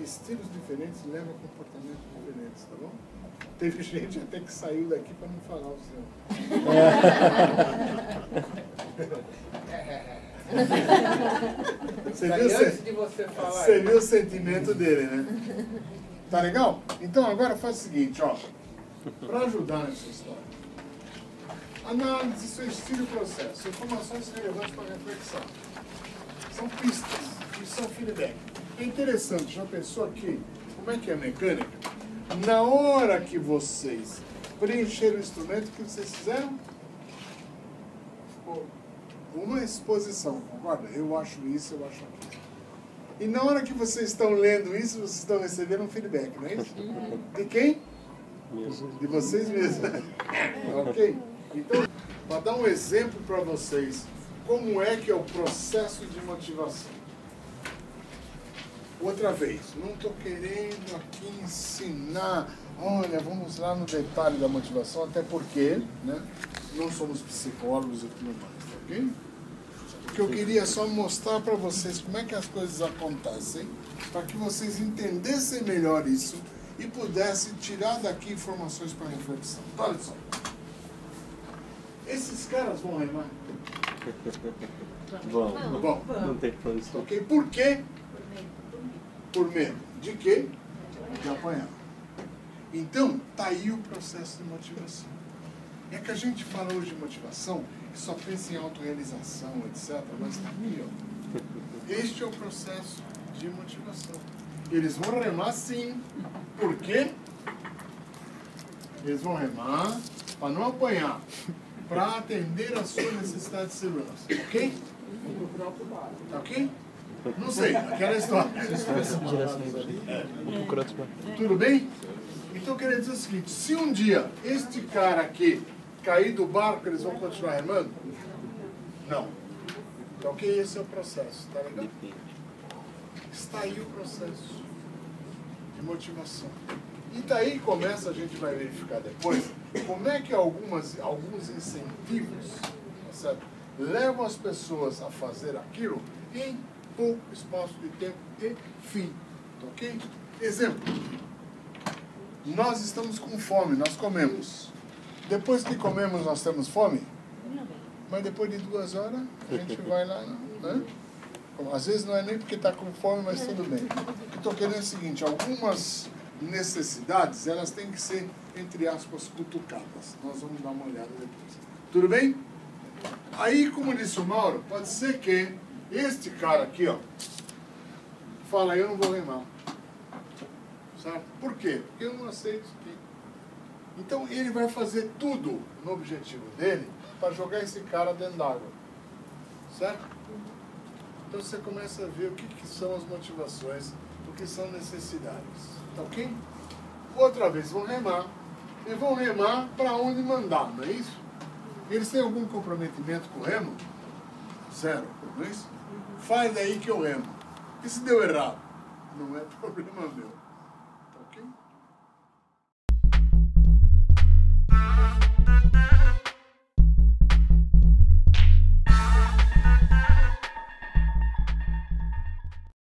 Estilos diferentes levam a comportamentos diferentes, tá bom? Teve gente até que saiu daqui para não falar o seu. Você viu o sentimento dele, né? Tá legal? Então agora faz o seguinte, ó. Para ajudar nessa história. Análise, seu estilo e processo. Informações relevantes para reflexão. São pistas e são feedback. É interessante, já pensou aqui como é que é a mecânica? Na hora que vocês preencheram o instrumento, o que vocês fizeram? Uma exposição, concorda? Eu acho isso, eu acho aquilo. E na hora que vocês estão lendo isso, vocês estão recebendo um feedback, não é isso? De quem? De vocês mesmos. Ok? Então, para dar um exemplo para vocês, como é que é o processo de motivação. Outra vez, não estou querendo aqui ensinar, olha, vamos lá no detalhe da motivação, até porque, né, não somos psicólogos e tudo mais, ok? O que eu queria só mostrar para vocês como é que as coisas acontecem, para que vocês entendessem melhor isso e pudessem tirar daqui informações para reflexão. Olha só. Esses caras vão remar? Bom. Não tem condição. Ok? Por quê? Por medo. De quê? De apanhar. Então, tá aí o processo de motivação. É que a gente fala hoje de motivação e só pensa em autorrealização, etc. Mas tá aqui, ó. Este é o processo de motivação. Eles vão remar sim. Por quê? Eles vão remar para não apanhar, para atender a sua necessidade de segurança. Ok? Tá ok? Não sei, aquela história. Tudo bem? Então eu queria dizer o seguinte, se um dia este cara aqui cair do barco, eles vão continuar remando? Não. Então ok, esse é o processo, tá legal? Está aí o processo de motivação. E daí começa, a gente vai verificar depois, como é que alguns incentivos, tá certo, levam as pessoas a fazer aquilo em pouco espaço de tempo e fim. Ok? Exemplo. Nós estamos com fome, nós comemos. Depois que comemos, nós temos fome? Mas depois de 2 horas, a gente vai lá, né? Às vezes não é nem porque está com fome, mas tudo bem. O que estou querendo é o seguinte, algumas necessidades, elas têm que ser, entre aspas, cutucadas. Nós vamos dar uma olhada depois. Tudo bem? Aí, como disse o Mauro, pode ser que este cara aqui, ó, fala, eu não vou remar. Sabe? Por quê? Porque eu não aceito isso aqui. Então, ele vai fazer tudo no objetivo dele para jogar esse cara dentro d'água. Certo? Então, você começa a ver o que são as motivações, o que são necessidades. Tá ok? Outra vez, vão remar. E vão remar para onde mandar, não é isso? Eles têm algum comprometimento com o remo? Zero, não é isso? Faz daí que eu remo. E se deu errado? Não é problema meu. Tá ok?